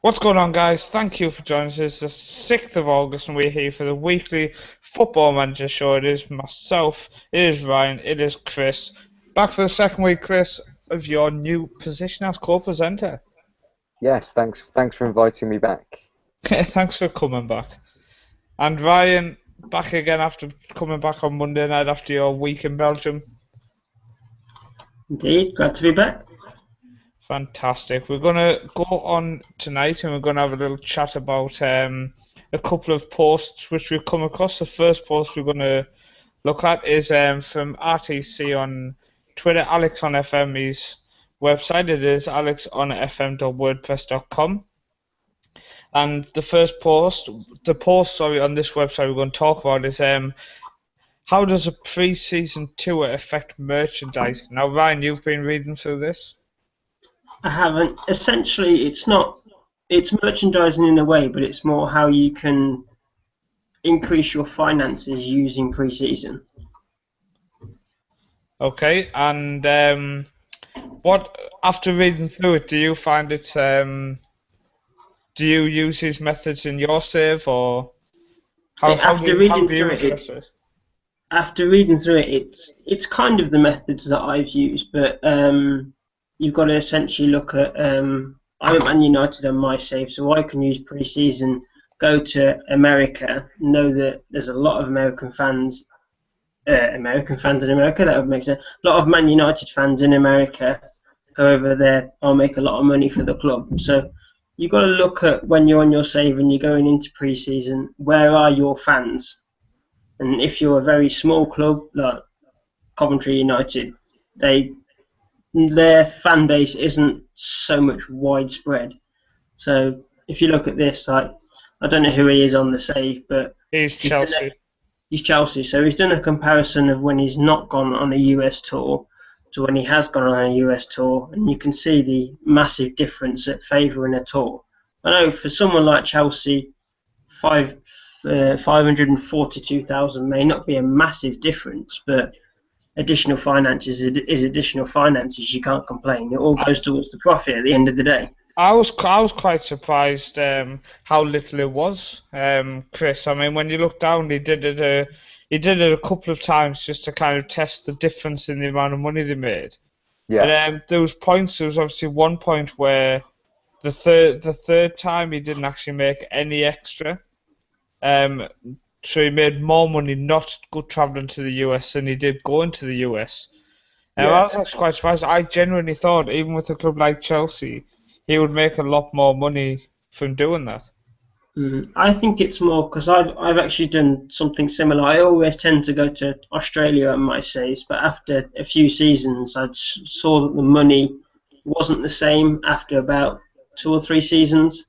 What's going on, guys? Thank you for joining us. It's the 6th of August, and we're here for the weekly Football Manager show. It is myself, it is Ryan, it is Chris. Back for the second week, Chris, of your new position as co-presenter. Yes, thanks for inviting me back. Thanks for coming back. And Ryan, back again after coming back on Monday night after your week in Belgium. Indeed, glad to be back. Fantastic. We're going to go on tonight and we're going to have a little chat about a couple of posts which we've come across. The first post we're going to look at is from RTC on Twitter, Alex on FM's website. It is alexonfm.wordpress.com. And the post on this website we're going to talk about is how does a pre-season tour affect merchandise? Now, Ryan, you've been reading through this. I haven't. Essentially, it's merchandising in a way, but it's more how you can increase your finances using pre-season. Okay, and what after reading through it, do you find it? Do you use his methods in your save, or how do you address it? After reading through it, it's kind of the methods that I've used, but you've got to essentially look at. I'm at Man United on my save, so I can use pre-season. Go to America, know that there's a lot of American fans in America. That would make sense. A lot of Man United fans in America. Go over there, I'll make a lot of money for the club. So you've got to look at when you're on your save and you're going into pre-season, where are your fans? And if you're a very small club like Coventry United, their fan base isn't so much widespread. So if you look at this, I don't know who he is on the save, but he's Chelsea. He's Chelsea. So he's done a comparison of when he's not gone on a US tour to when he has gone on a US tour, and you can see the massive difference at favouring a tour. I know for someone like Chelsea, 542,000 may not be a massive difference, but additional finances is additional finances. You can't complain. It all goes towards the profit at the end of the day. I was quite surprised how little it was, Chris. I mean, when you look down, he did it a couple of times just to kind of test the difference in the amount of money they made. Yeah. And there was obviously one point where the third time he didn't actually make any extra. So he made more money not travelling to the US than he did going to the US. And I was actually quite surprised. I genuinely thought, even with a club like Chelsea, he would make a lot more money from doing that. I think it's more because I've actually done something similar. I always tend to go to Australia on my saves, but after a few seasons, I saw that the money wasn't the same after about 2 or 3 seasons.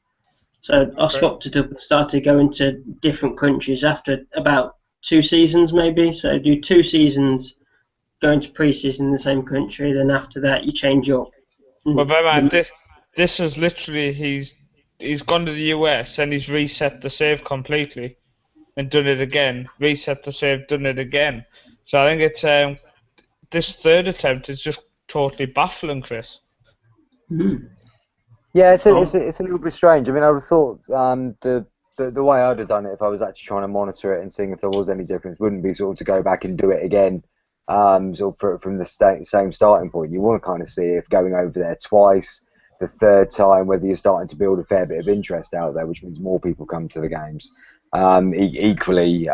So I swapped it up and started going to different countries after about 2 seasons maybe. So do 2 seasons going to pre-season in the same country, then after that you change up. But bear in mind, this is literally he's gone to the US and he's reset the save completely and done it again, reset the save, done it again. So I think it's this third attempt is just totally baffling, Chris. Yeah, it's a little bit strange. I mean, I would have thought the way I'd have done it if I was actually trying to monitor it and seeing if there was any difference wouldn't be sort of to go back and do it again, sort of from the same starting point. You want to kind of see if going over there twice, the third time, whether you're starting to build a fair bit of interest out there, which means more people come to the games. Equally,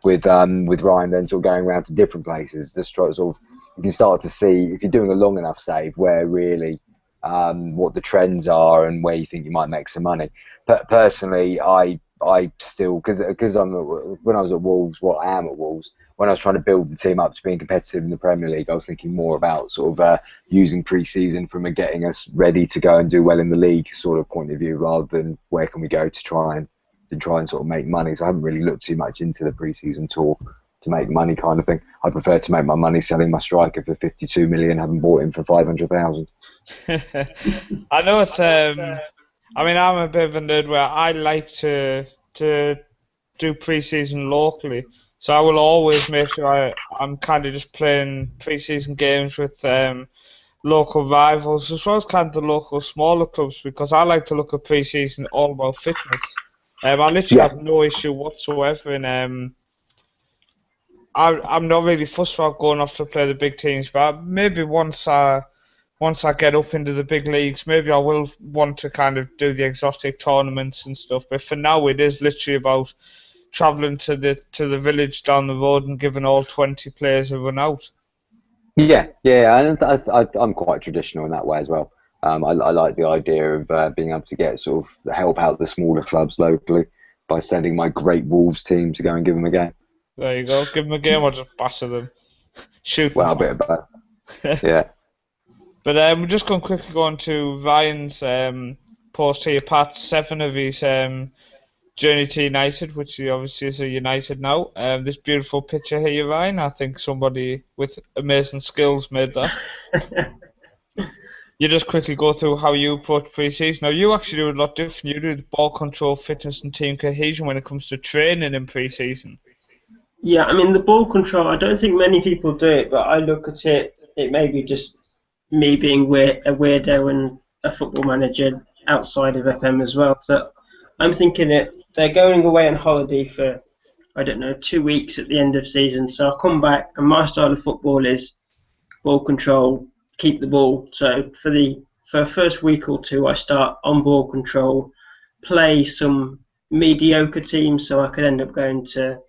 with Ryan then sort of going around to different places, just sort of you can start to see if you're doing a long enough save where really what the trends are and where you think you might make some money. But personally, I still because when I was at Wolves, I am at Wolves. When I was trying to build the team up to being competitive in the Premier League, I was thinking more about sort of using pre-season from a getting us ready to go and do well in the league sort of point of view, rather than where can we go to try and sort of make money. So I haven't really looked too much into the pre-season tour to make money kind of thing. I prefer to make my money selling my striker for 52 million, having bought him for 500,000. I know it's. I mean, I'm a bit of a nerd where I like to do pre-season locally. So I will always make sure I'm kind of just playing pre-season games with local rivals as well as kind of the local smaller clubs, because I like to look at pre-season all about fitness. I literally Yeah. have no issue whatsoever in I'm not really fussed about going off to play the big teams, but maybe once I get up into the big leagues, maybe I will want to kind of do the exotic tournaments and stuff. But for now, it is literally about travelling to the village down the road and giving all 20 players a run out. Yeah, and I'm quite traditional in that way as well. I like the idea of being able to get sort of help out the smaller clubs locally by sending my great Wolves team to go and give them a game. There you go. Give them a game or just batter them. Shoot them. Well, a bit of both. Yeah. But we're just going to quickly go on to Ryan's post here. Part 7 of his journey to United, which he obviously is a United now. This beautiful picture here, Ryan. I think somebody with amazing skills made that. You just quickly go through how you approach pre-season. Now, you actually do a lot different. You do the ball control, fitness, and team cohesion when it comes to training in pre-season. Yeah, I mean, the ball control, I don't think many people do it, but I look at it, it may be just me being a weirdo and a football manager outside of FM as well. So I'm thinking that they're going away on holiday for, I don't know, 2 weeks at the end of season. So I'll come back, and my style of football is ball control, keep the ball. So for the first week or two, I start on ball control, play some mediocre teams, so I could end up going to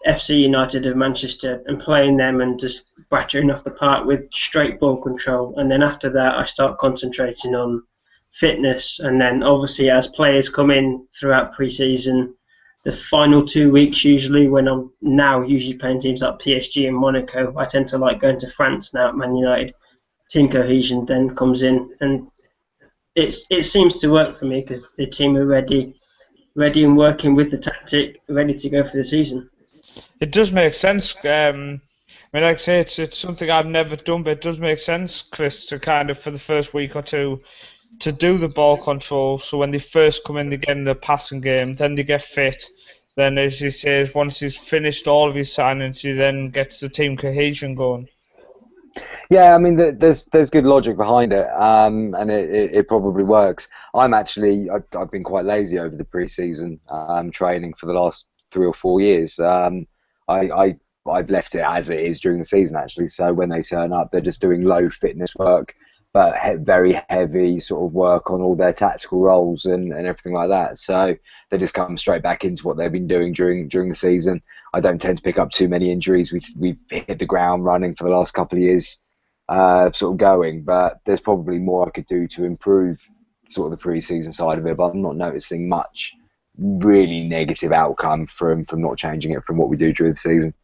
FC United of Manchester and playing them and just battering off the park with straight ball control. And then after that, I start concentrating on fitness. And then obviously, as players come in throughout pre-season, the final 2 weeks usually, when I'm now usually playing teams like PSG and Monaco, I tend to like going to France now at Man United. Team cohesion then comes in, and it seems to work for me because the team are ready and working with the tactic, ready to go for the season. It does make sense. I mean, like I say, it's something I've never done, but it does make sense, Chris, to kind of for the first week or two to do the ball control. So when they first come in, they get in the passing game, then they get fit. Then, as he says, once he's finished all of his signings, he then gets the team cohesion going. Yeah, I mean, there's good logic behind it, and it probably works. I've been quite lazy over the pre-season training for the last 3 or 4 years. I've left it as it is during the season actually. So when they turn up, they're just doing low fitness work, but very heavy sort of work on all their tactical roles and everything like that. So they just come straight back into what they've been doing during the season. I don't tend to pick up too many injuries. We've hit the ground running for the last couple of years, sort of going. But there's probably more I could do to improve sort of the pre-season side of it. But I'm not noticing much really negative outcome from not changing it from what we do during the season.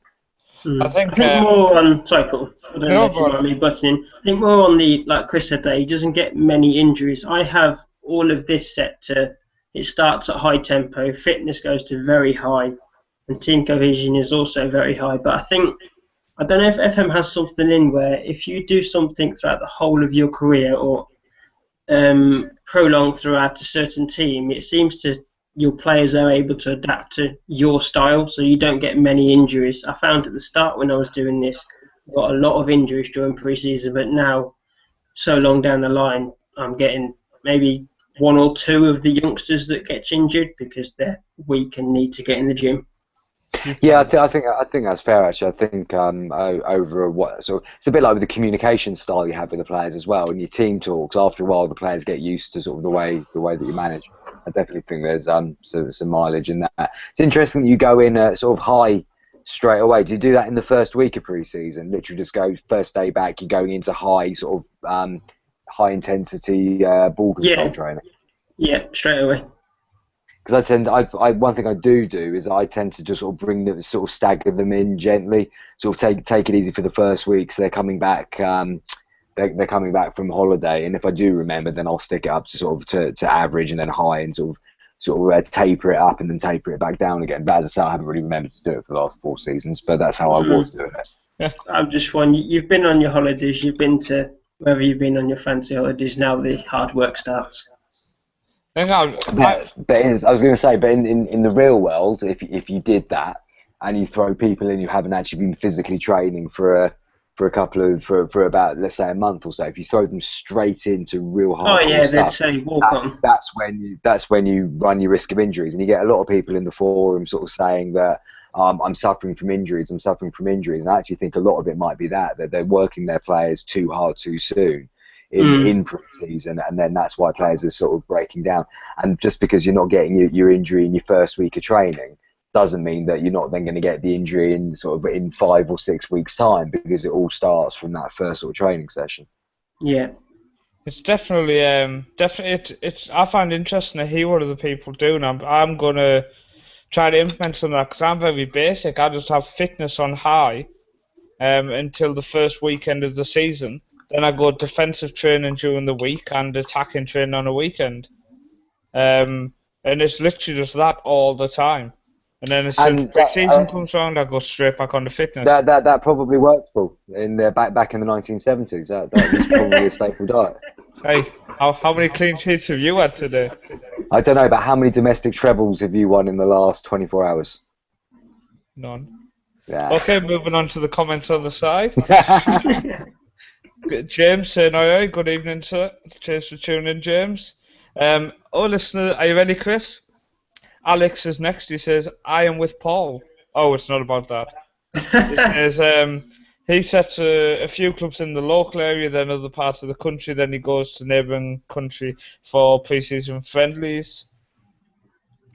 I think more on, sorry Paul, I don't know if you mind me butting in. I think more on the, like Chris said there, he doesn't get many injuries. I have all of this set to, it starts at high tempo, fitness goes to very high, and team cohesion is also very high. But I don't know if FM has something in where if you do something throughout the whole of your career or prolonged throughout a certain team, it seems to your players are able to adapt to your style, so you don't get many injuries. I found at the start when I was doing this, I got a lot of injuries during pre-season, but now, so long down the line, I'm getting maybe 1 or 2 of the youngsters that get injured because they're weak and need to get in the gym. Yeah, I think that's fair actually. I think so it's a bit like with the communication style you have with the players as well. In your team talks, after a while, the players get used to sort of the way that you manage. I definitely think there's some mileage in that. It's interesting that you go in sort of high straight away. Do you do that in the first week of pre-season? Literally just go first day back, you're going into high sort of high intensity ball control training? Yeah, straight away. Because one thing I do is I tend to just sort of bring them, sort of stagger them in gently, sort of take it easy for the first week, so they're coming back. They're coming back from holiday, and if I do remember, then I'll stick it up to sort of to average and then high, and sort of taper it up and then taper it back down again. But as I say, I haven't really remembered to do it for the last 4 seasons, but that's how I was doing it. I'm just wondering, you've been on your holidays, you've been to wherever you've been on your fancy holidays. Now the hard work starts. But I was going to say, but in the real world, if you did that and you throw people in who haven't actually been physically training for for a couple of for about, let's say, a month or so. If you throw them straight into real Oh hardcore yeah, they'd stuff, say walk on. that's when you run your risk of injuries, and you get a lot of people in the forum sort of saying that I'm suffering from injuries, I'm suffering from injuries, and I actually think a lot of it might be that they're working their players too hard too soon in pre-season, and then that's why players are sort of breaking down. And just because you're not getting your injury in your first week of training doesn't mean that you're not then going to get the injury in sort of in 5 or 6 weeks' time, because it all starts from that first sort of training session. Yeah. It's definitely it's I find it interesting to hear what other people do, and I'm gonna try to implement some of that because I'm very basic. I just have fitness on high until the first weekend of the season. Then I go defensive training during the week and attacking training on a weekend. And it's literally just that all the time. And then as soon as pre-season comes around, I go straight back on the fitness. That probably worked, Paul, in back in the 1970s. That was probably a staple diet. Hey, how many clean sheets have you had today? I don't know, but how many domestic trebles have you won in the last 24 hours? None. Yeah. Okay, moving on to the comments on the side. James saying, "Oi, good evening, sir. Cheers for tuning in, James." Listener, are you ready, Chris? Alex is next. He says, "I am with Paul." Oh, it's not about that. He says, he sets a few clubs in the local area, then other parts of the country, then he goes to neighbouring country for pre-season friendlies.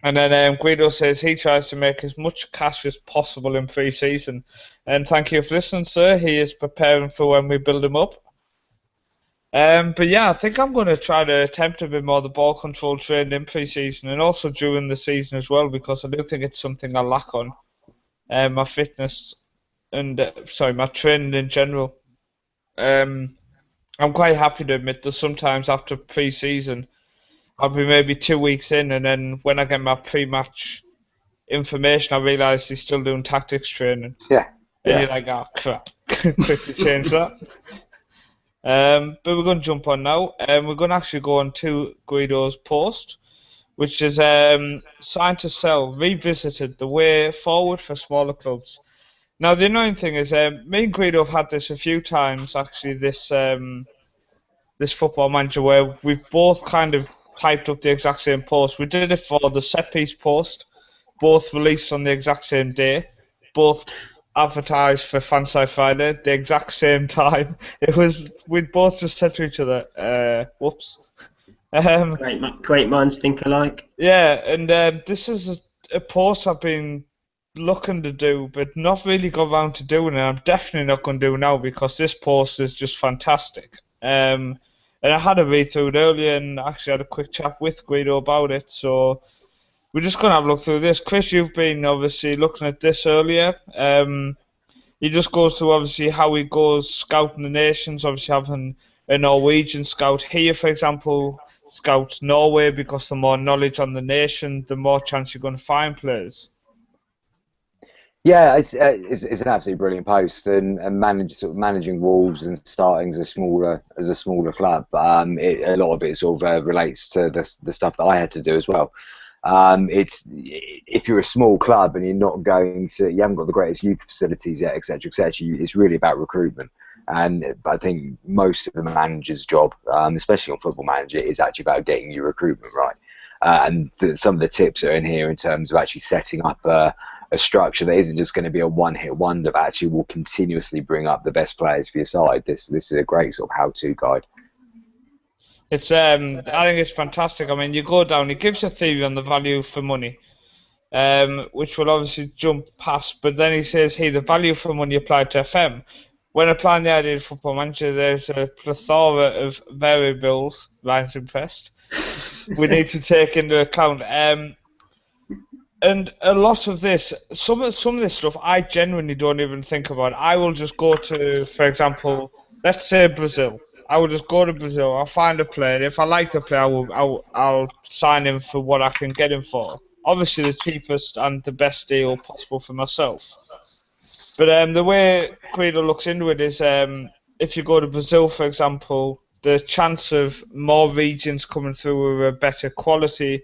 And then Guido says he tries to make as much cash as possible in pre-season. And thank you for listening, sir. He is preparing for when we build him up. But yeah, I think I'm going to try to attempt a bit more the ball control training in pre-season and also during the season as well, because I do think it's something I lack on. My fitness and my training in general. I'm quite happy to admit that sometimes after pre-season, I'll be maybe 2 weeks in, and then when I get my pre-match information, I realise he's still doing tactics training. Yeah. And you're like, oh crap, quickly change that. But we're going to jump on now. We're going to actually go on to Guido's post, which is Sign to Sell revisited the way forward for smaller clubs. Now the annoying thing is, me and Guido have had this a few times actually. This Football Manager where we've both kind of typed up the exact same post. We did it for the set piece post, both released on the exact same day, both advertised for Fanside Friday the exact same time. We'd both just said to each other, whoops. Great minds think alike. Yeah, and this is a post I've been looking to do, but not really got around to doing it. I'm definitely not going to do now because this post is just fantastic. And I had a read through it earlier and actually had a quick chat with Guido about it, so we're just going to have a look through this. Chris, you've been obviously looking at this earlier. He just goes through obviously how he goes scouting the nations, obviously having a Norwegian scout here, for example, scouts Norway because the more knowledge on the nation, the more chance you're going to find players. Yeah, it's an absolutely brilliant post, and managing Wolves and starting as a smaller club. A lot of it sort of relates to the stuff that I had to do as well. It's if you're a small club and you haven't got the greatest youth facilities yet, etc., etc. It's really about recruitment, and I think most of the manager's job, especially on Football Manager, is actually about getting your recruitment right. And some of the tips are in here in terms of actually setting up a structure that isn't just going to be a one-hit wonder, but actually will continuously bring up the best players for your side. This is a great sort of how-to guide. It's I think it's fantastic. I mean, you go down, it gives a theory on the value for money, which will obviously jump past, but then he says here, the value for money applied to FM. When applying the idea of Football Manager, there's a plethora of variables, Ryan's impressed, we need to take into account. And a lot of this, some of this stuff, I genuinely don't even think about. I will just go to, for example, let's say Brazil. I will just go to Brazil. I'll find a player. If I like the player, I'll sign him for what I can get him for. Obviously, the cheapest and the best deal possible for myself. But the way Guido looks into it is, if you go to Brazil, for example, the chance of more regions coming through with a better quality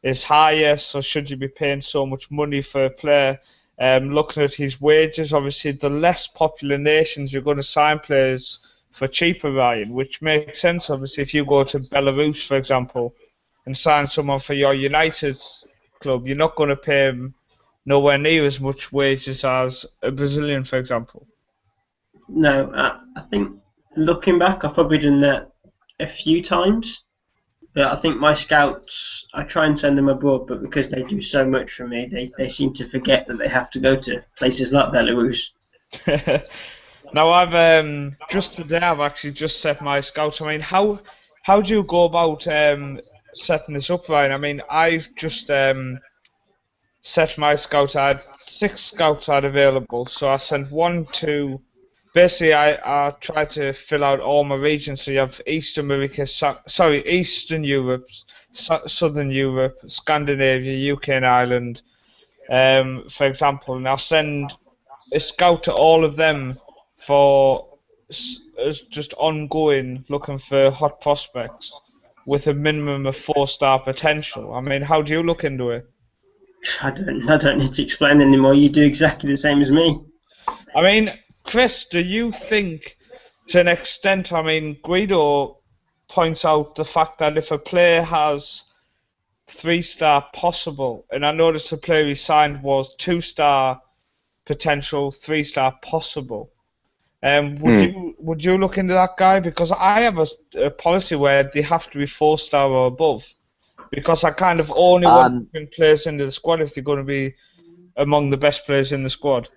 is higher, so should you be paying so much money for a player, looking at his wages, obviously the less popular nations you're going to sign players for cheaper, Ryan, which makes sense. Obviously, if you go to Belarus, for example, and sign someone for your United club, you're not going to pay him nowhere near as much wages as a Brazilian, for example. No, I think looking back, I've probably done that a few times. But I think my scouts, I try and send them abroad, but because they do so much for me, they seem to forget that they have to go to places like Belarus. Now I've just today I've actually just set my scouts. I mean, how do you go about setting this up, Ryan? I mean, I've just set my scouts. I had 6 scouts had available, so I sent one to. Basically, I tried to fill out all my regions. So you have Eastern America, Eastern Europe, Southern Europe, Scandinavia, UK and Ireland, for example. And I'll send a scout to all of them for as just ongoing looking for hot prospects with a minimum of 4-star potential. I mean, how do you look into it? I don't need to explain anymore. You do exactly the same as me. I mean, Chris, do you think, to an extent, I mean, Guido points out the fact that if a player has 3-star possible, and I noticed the player he signed was 2-star potential, 3-star possible. Would you look into that guy? Because I have a policy where they have to be 4-star or above. Because I kind of only want to bring players into the squad if they're going to be among the best players in the squad.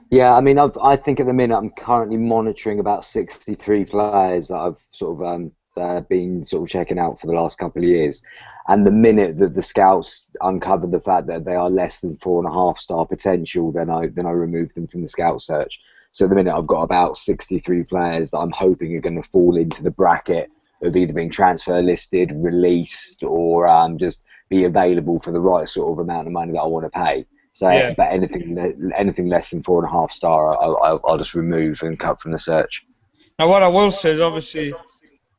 Yeah, I mean, I think at the minute I'm currently monitoring about 63 players that I've sort of been sort of checking out for the last couple of years. And the minute that the scouts uncover the fact that they are less than 4.5-star potential, then I remove them from the scout search. So at the minute I've got about 63 players that I'm hoping are going to fall into the bracket of either being transfer listed, released, or just be available for the right sort of amount of money that I want to pay. So, yeah. But anything less than 4.5-star, I'll just remove and cut from the search. Now, what I will say is obviously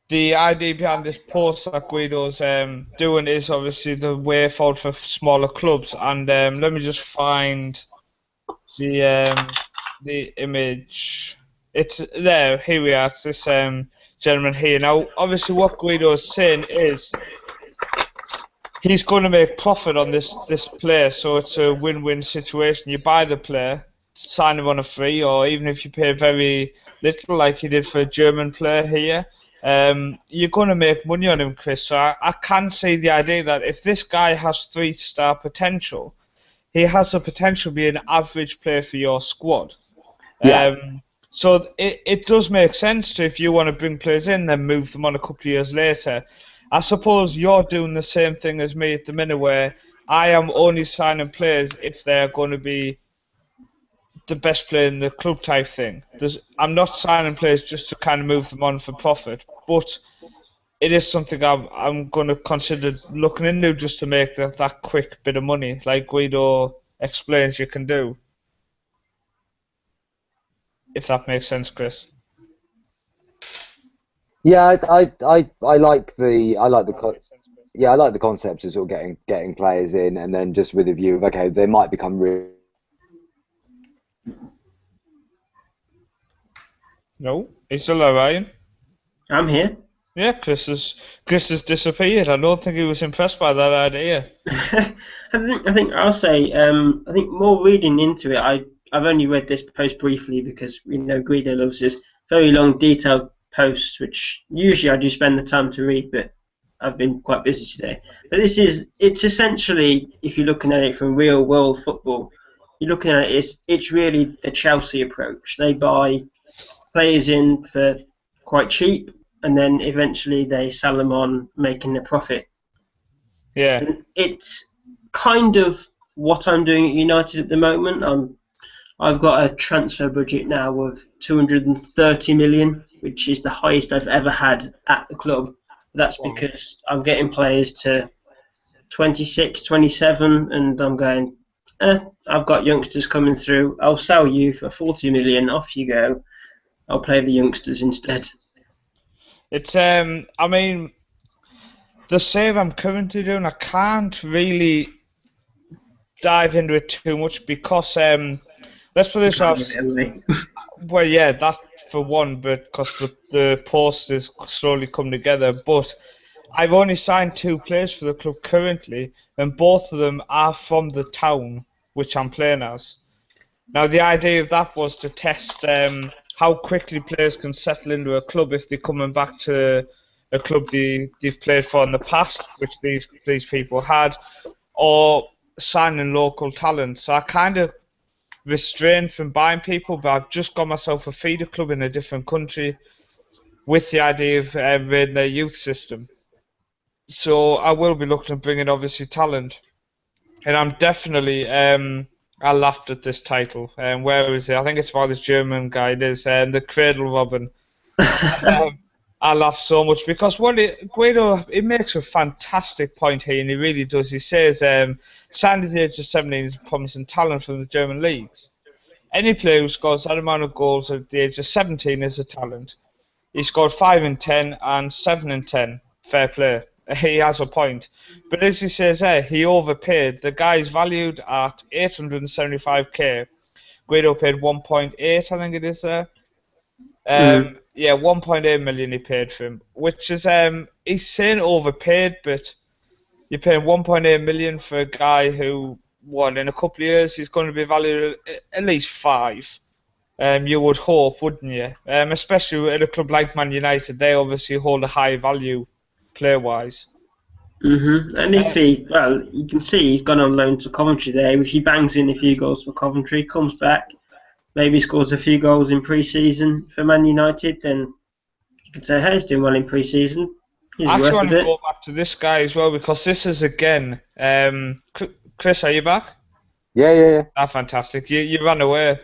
the idea behind this post that Guido's doing is obviously the way forward for smaller clubs. And let me just find the image. It's there. Here we are. It's this gentleman here. Now, obviously, what Guido is saying is he's going to make profit on this player, so it's a win-win situation. You buy the player, sign him on a free, or even if you pay very little, like you did for a German player here, you're going to make money on him, Chris. So I can see the idea that if this guy has 3-star potential, he has the potential to be an average player for your squad. Yeah. So it does make sense to, if you want to bring players in, then move them on a couple of years later. I suppose you're doing the same thing as me at the minute, where I am only signing players if they're going to be the best player in the club type thing. I'm not signing players just to kind of move them on for profit, but it is something I'm going to consider looking into just to make that quick bit of money, like Guido explains you can do. If that makes sense, Chris. Yeah, I like the concept of sort of getting players in, and then just with a view of, okay, they might become real. No, he's still there, Ryan. I'm here. Yeah, Chris has disappeared. I don't think he was impressed by that idea. I think I'll say I think more reading into it. I've only read this post briefly because Guido loves his very long, detailed posts, which usually I do spend the time to read, but I've been quite busy today. But it's essentially, if you're looking at it from real world football, you're looking at it, it's really the Chelsea approach. They buy players in for quite cheap, and then eventually they sell them on, making a profit. Yeah. And it's kind of what I'm doing at United at the moment. I've got a transfer budget now of 230 million, which is the highest I've ever had at the club. That's because I'm getting players to 26, 27, and I'm going, I've got youngsters coming through. I'll sell you for 40 million. Off you go. I'll play the youngsters instead. It's I mean, the save I'm currently doing, I can't really dive into it too much because let's put this off. Anyway. Well, yeah, that for one, but because the post is slowly coming together. But I've only signed 2 players for the club currently, and both of them are from the town which I'm playing as. Now, the idea of that was to test how quickly players can settle into a club if they're coming back to a club they've played for in the past, which these people had, or signing local talent. So I kind of restrained from buying people, but I've just got myself a feeder club in a different country with the idea of raiding their youth system. So I will be looking at bringing obviously talent, and I'm definitely I laughed at this title. Where is it? I think it's by this German guy. There's the Cradle Robin. I laughed so much because Guido, it makes a fantastic point here, and he really does. He says, signed at the age of 17 is promising talent from the German leagues. Any player who scores that amount of goals at the age of 17 is a talent. He scored 5 in 10 and 7 in 10. Fair play. He has a point. But as he says there, he overpaid. The guy's valued at 875k. Guido paid 1.8, I think it is there. Yeah, 1.8 million he paid for him, which is he's saying overpaid, but you're paying 1.8 million for a guy who, in a couple of years he's going to be valued at least 5. You would hope, wouldn't you? Especially at a club like Man United, they obviously hold a high value player-wise. And if you can see he's gone on loan to Coventry there. If he bangs in a few goals for Coventry, comes back, maybe scores a few goals in pre-season for Man United, then you could say, hey, he's doing well in pre-season. I actually want to go back to this guy as well, because this is again... Chris, are you back? Yeah. Ah, fantastic. You ran away.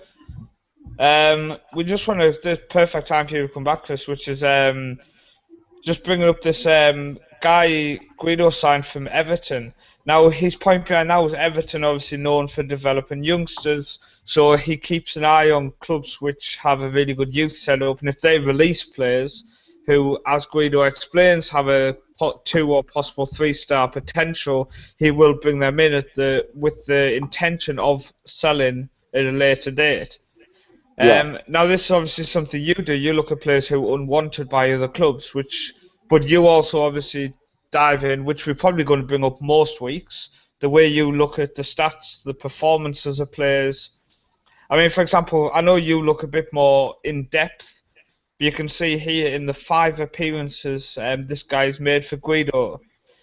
We just want the perfect time for you to come back, Chris, which is just bringing up this guy Guido signed from Everton. Now, his point behind that was Everton obviously known for developing youngsters, so he keeps an eye on clubs which have a really good youth setup, and if they release players who, as Guido explains, have a 2 or possible 3-star potential, he will bring them in with the intention of selling at a later date. Yeah. Now, this is obviously something you do. You look at players who are unwanted by other clubs, but you also obviously dive in, which we're probably going to bring up most weeks, the way you look at the stats, the performances of players. I mean, for example, I know you look a bit more in depth, but you can see here in the 5 appearances this guy's made for Guido,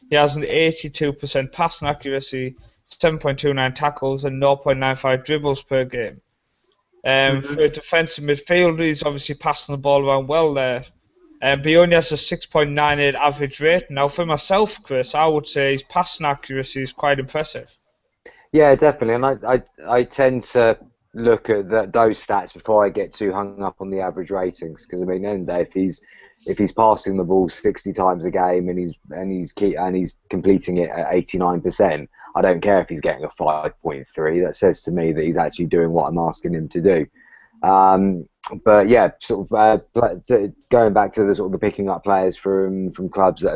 he has an 82% passing accuracy, 7.29 tackles, and 0.95 dribbles per game. For a defensive midfielder, he's obviously passing the ball around well there. But he only has a 6.98 average rating. Now, for myself, Chris, I would say his passing accuracy is quite impressive. Yeah, definitely. And I tend to look at those stats before I get too hung up on the average ratings, because I mean, at the end of the day, if he's passing the ball 60 times a game and he's completing it at 89%, I don't care if he's getting a 5.3. That says to me that he's actually doing what I'm asking him to do. But yeah, sort of going back to the sort of the picking up players from clubs that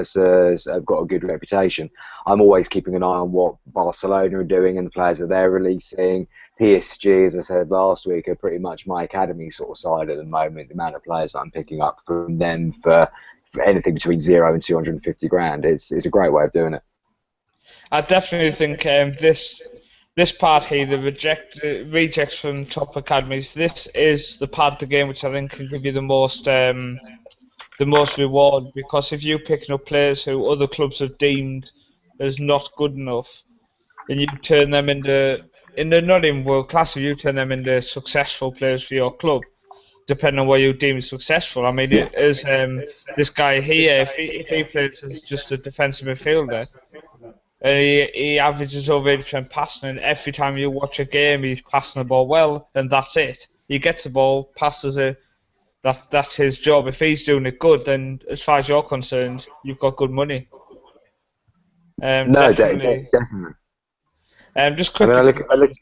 have got a good reputation. I'm always keeping an eye on what Barcelona are doing and the players that they're releasing. PSG, as I said last week, are pretty much my academy sort of side at the moment. The amount of players that I'm picking up from them for anything between 0 and 250 grand, it's a great way of doing it. I definitely think this part here, the rejects from top academies, this is the part of the game which I think can give you the most reward, because if you're picking up players who other clubs have deemed as not good enough, then you turn them into not in world class, you turn them into successful players for your club, depending on what you deem as successful. I mean, it is this guy here, if he plays as just a defensive midfielder, and he averages over 80% passing, and every time you watch a game he's passing the ball well, then that's it. He gets the ball, passes it, that's his job. If he's doing it good, then as far as you're concerned, you've got good money. No, definitely. Just quickly. I mean,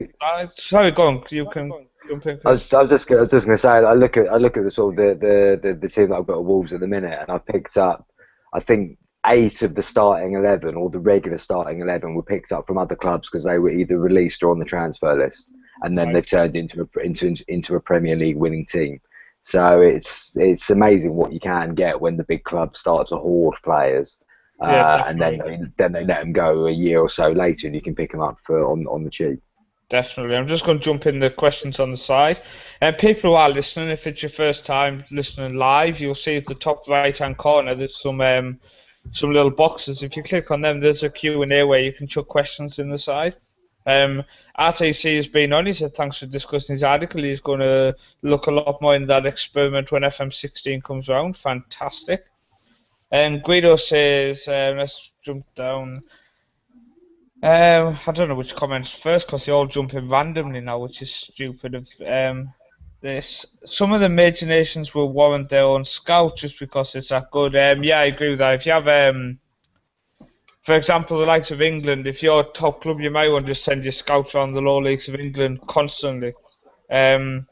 sorry, go on. You can jump in. I was just going to say, I look at the sort of the team that I've got at Wolves at the minute, and I picked up, I think 8 of the starting 11 or the regular starting 11 were picked up from other clubs because they were either released or on the transfer list, and then they've turned into a Premier League winning team. So it's amazing what you can get when the big clubs start to hoard players, and then they let them go a year or so later, and you can pick them up on the cheap. Definitely. I'm just going to jump in the questions on the side. And people who are listening, if it's your first time listening live, you'll see at the top right-hand corner there's some little boxes. If you click on them, there's a Q&A where you can chuck questions in the side. RTC has been on. He said thanks for discussing his article. He's going to look a lot more in that experiment when FM16 comes around. Fantastic. And Guido says, let's jump down. I don't know which comments first because they all jump in randomly now, which is stupid. This some of the major nations will warrant their own scout just because it's that good. Yeah, I agree with that. If you have, for example, the likes of England, if you're a top club, you might want to just send your scouts around the lower leagues of England constantly. It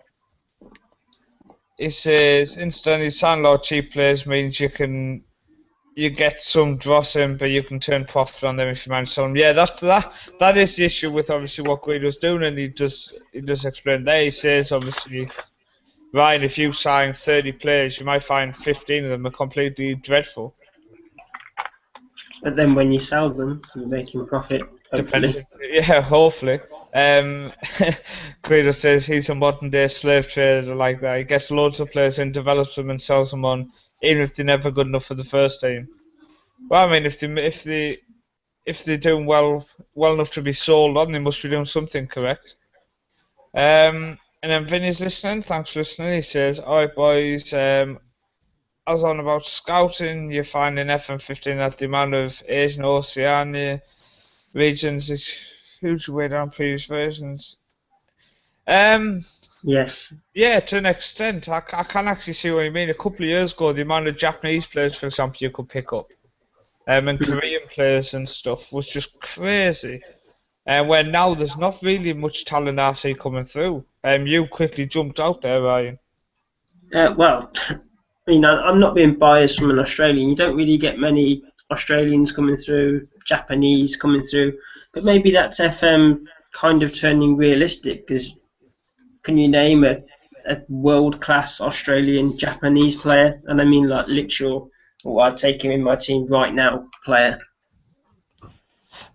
says instantly sign a lot of cheap players means you get some dross in, but you can turn profit on them if you manage to sell them. Yeah, that is the issue with obviously what Guido's doing, and he does explain there. He says obviously, Ryan, if you sign 30 players, you might find 15 of them are completely dreadful. But then when you sell them, you're making profit. Hopefully. Yeah, hopefully. Guido says he's a modern day slave trader like that. He gets loads of players and develops them and sells them on, even if they're never good enough for the first team. Well, I mean, if they're doing well enough to be sold on, they must be doing something correct. And then Vinny's listening. Thanks for listening. He says, "Alright, boys. I was on about scouting. You find in FM15 that the amount of Asian Oceania regions is hugely way down previous versions." Yes. Yeah, to an extent. I can actually see what you mean. A couple of years ago, the amount of Japanese players, for example, you could pick up, and Korean players and stuff was just crazy. And where now there's not really much talent I see coming through. You quickly jumped out there, Ryan. Well, I'm not being biased from an Australian. You don't really get many Australians coming through, Japanese coming through, but maybe that's FM kind of turning realistic, because can you name a world-class Australian Japanese player? And I mean like literal, I'd take him in my team right now, player.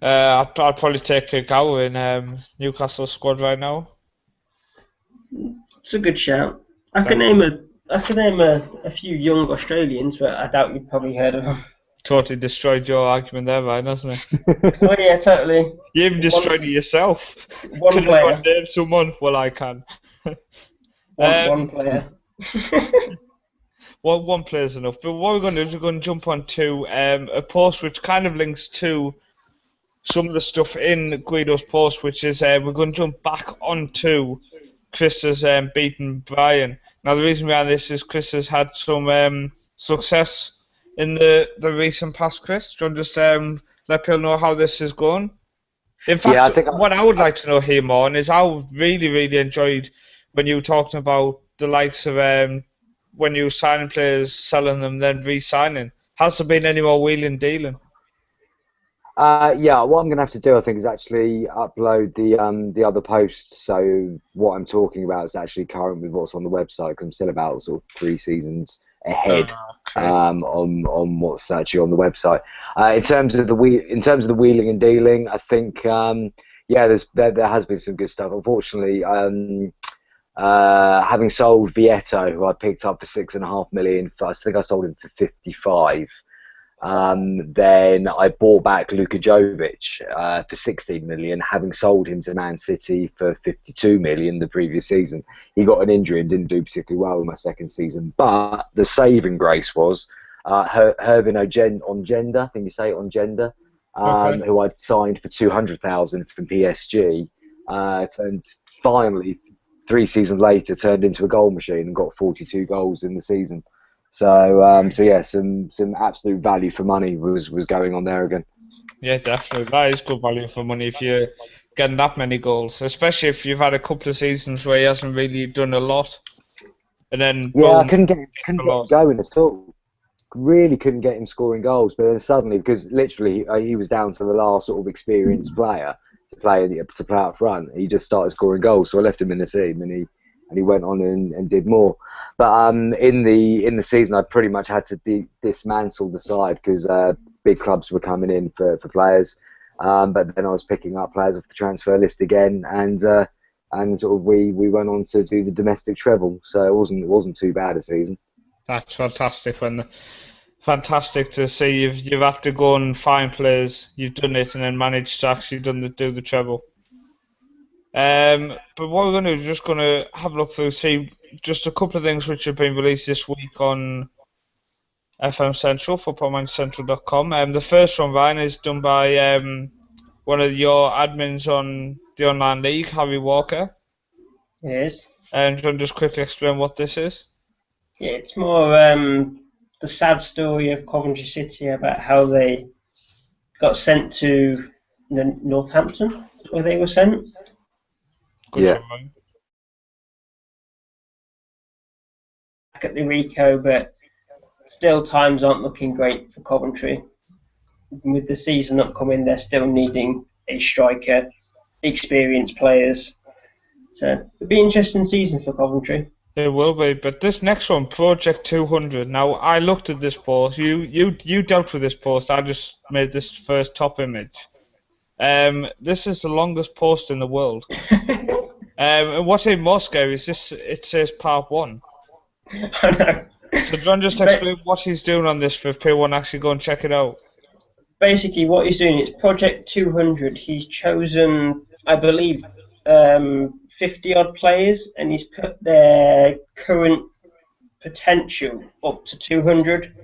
I'd probably take Kagawa in Newcastle squad right now. It's a good shout. I can name a few young Australians, but I doubt you've probably heard of them. Totally destroyed your argument there, Ryan, hasn't it? Oh yeah, totally. You even destroyed it yourself. One player. Can name someone? Well, I can. One player. One player's enough. But what we're going to do is we're going to jump on to a post which kind of links to some of the stuff in Guido's post, which is we're going to jump back onto Chris has beaten Brian. Now, the reason behind this is Chris has had some success in the recent past. Chris, do you want to just let people know how this is going? In fact, what I would like to know here more is I really, really enjoyed when you were talking about the likes of when you were signing players, selling them, then re-signing. Has there been any more wheeling dealing? Yeah, what I'm going to have to do, I think, is actually upload the other posts. So what I'm talking about is actually current with what's on the website, because I'm still about sort of 3 seasons ahead on what's actually on the website. In terms of the wheeling and dealing, I think there has been some good stuff. Unfortunately, having sold Vieto, who I picked up for $6.5 million, I think I sold him for 55. Then I bought back Luka Jovic for 16 million, having sold him to Man City for 52 million the previous season. He got an injury and didn't do particularly well in my second season. But the saving grace was Hervin Ongenda, I think you say it, Ongenda, who I'd signed for 200,000 from PSG, turned finally 3 seasons later turned into a goal machine and got 42 goals in the season. So yeah, some absolute value for money was going on there again. Yeah, definitely. That is good value for money if you're getting that many goals, especially if you've had a couple of seasons where he hasn't really done a lot. And then I couldn't get him going at all. really couldn't get him scoring goals. But then suddenly, because literally he was down to the last sort of experienced player to play up front, he just started scoring goals. So I left him in the team, and he went on and did more. But in the season, I pretty much had to dismantle the side because big clubs were coming in for players. But then I was picking up players off the transfer list again, and sort of we went on to do the domestic treble. So it wasn't too bad a season. That's fantastic. Fantastic to see you've had to go and find players. You've done it and then managed to actually do the treble. But what we're going to do is just going to have a look through, see just a couple of things which have been released this week on FM Central, footballmanagercentral.com. The first one, Ryan, is done by one of your admins on the online league, Harry Walker. Yes. And do you want to just quickly explain what this is? Yeah, it's more the sad story of Coventry City about how they got sent to Northampton, where they were sent. Good Yeah. job, Ryan. Back at the Rico, but still times aren't looking great for Coventry. With the season upcoming, they're still needing a striker, experienced players. So it'll be an interesting season for Coventry. It will be, but this next one, Project 200. Now, I looked at this post. You dealt with this post. I just made this first top image. This is the longest post in the world. And what's even more scary is this. It says part 1. I know. So John, just explain what he's doing on this for if people want to actually go and check it out. Basically, what he's doing is Project 200. He's chosen, I believe, 50-odd players, and he's put their current potential up to 200.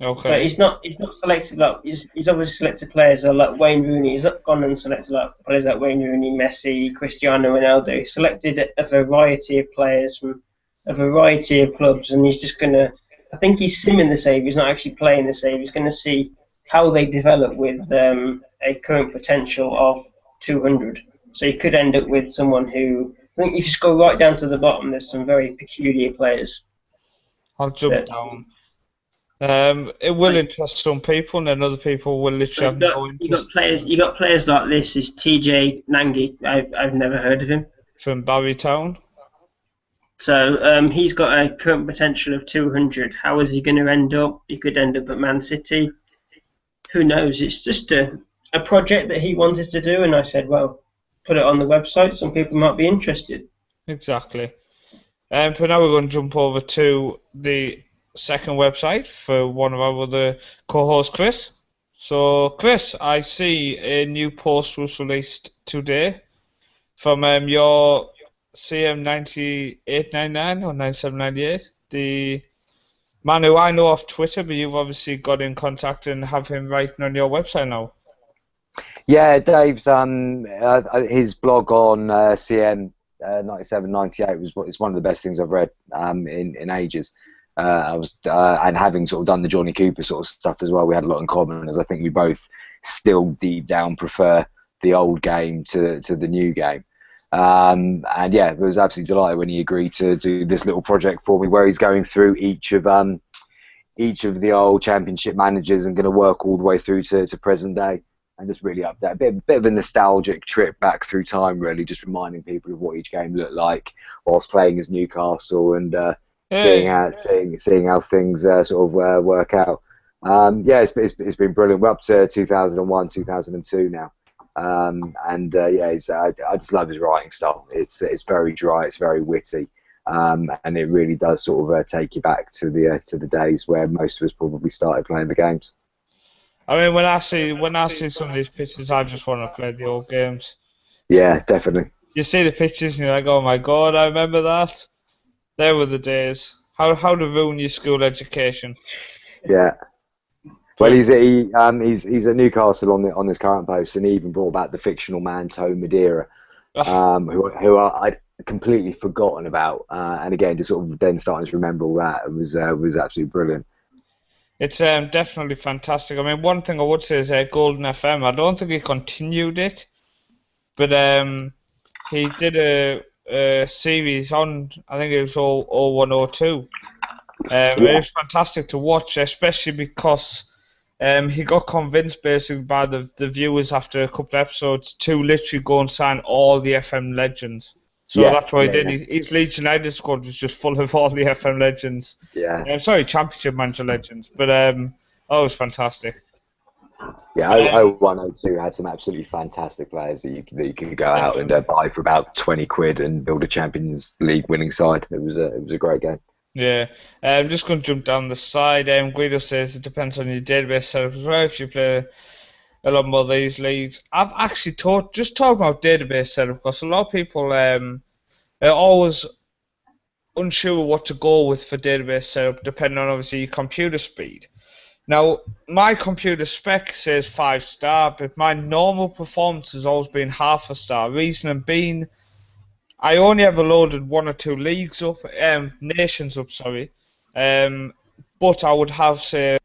Okay. But he's not selected like he's obviously selected players like Wayne Rooney. He's not gone and selected like players like Wayne Rooney, Messi, Cristiano Ronaldo. He selected a variety of players from a variety of clubs, and he's just gonna. I think he's simming the save. He's not actually playing the save. He's gonna see how they develop with a current potential of 200. So you could end up with someone who, I think if you just go right down to the bottom, there's some very peculiar players. I'll jump down. It will interest some people, and then other people will literally have no interest. You got players like this. Is TJ Nangi? I've never heard of him. From Barry Town. So he's got a current potential of 200. How is he going to end up? He could end up at Man City. Who knows? It's just a project that he wanted to do, and I said, well, put it on the website. Some people might be interested. Exactly. But now we're going to jump over to the second website for one of our other co-hosts, Chris. So, Chris, I see a new post was released today from your CM9899 or 9798, the man who I know off Twitter, but you've obviously got in contact and have him writing on your website now. Yeah, Dave's his blog on CM 9798 is one of the best things I've read in ages. And having sort of done the Johnny Cooper sort of stuff as well, we had a lot in common, as I think we both still deep down prefer the old game to the new game. And yeah, I was absolutely delighted when he agreed to do this little project for me, where he's going through each of the old Championship managers and going to work all the way through to present day, and just really update a bit of a nostalgic trip back through time, really, just reminding people of what each game looked like whilst playing as Newcastle and seeing how things sort of work out. Yeah, it's been brilliant. We're up to 2001, 2002 now. Yeah, I just love his writing style. It's very dry, it's very witty, and it really does sort of take you back to the days where most of us probably started playing the games. I mean, when I see some of these pictures, I just want to play the old games. Yeah, definitely. You see the pictures and you're like, oh my god, I remember that. There were the days. How to ruin your school education. Yeah. Well, he's at Newcastle on this current post, and he even brought back the fictional man Tone Madeira, who I'd completely forgotten about, and again just sort of then starting to remember all that. It was absolutely brilliant. It's definitely fantastic. I mean, one thing I would say is Golden FM. I don't think he continued it, but he did a series on, I think it was 0102, It was fantastic to watch, especially because he got convinced basically by the viewers after a couple of episodes to literally go and sign all the FM legends. So that's what he did. His Leeds United squad was just full of all the FM legends. Sorry, Championship Manager legends. But it was fantastic. Yeah, 0102 had some absolutely fantastic players that you could go out and buy for about 20 quid and build a Champions League winning side. It was a great game. Yeah, I'm just going to jump down the side. Guido says it depends on your database setup as well. If you play a lot more of these leagues, I've actually just talking about database setup because a lot of people are always unsure what to go with for database setup, depending on obviously your computer speed. Now, my computer spec says 5-star, but my normal performance has always been half a star. Reason being, I only ever loaded 1 or 2 leagues up, nations up, sorry. But I would have, say,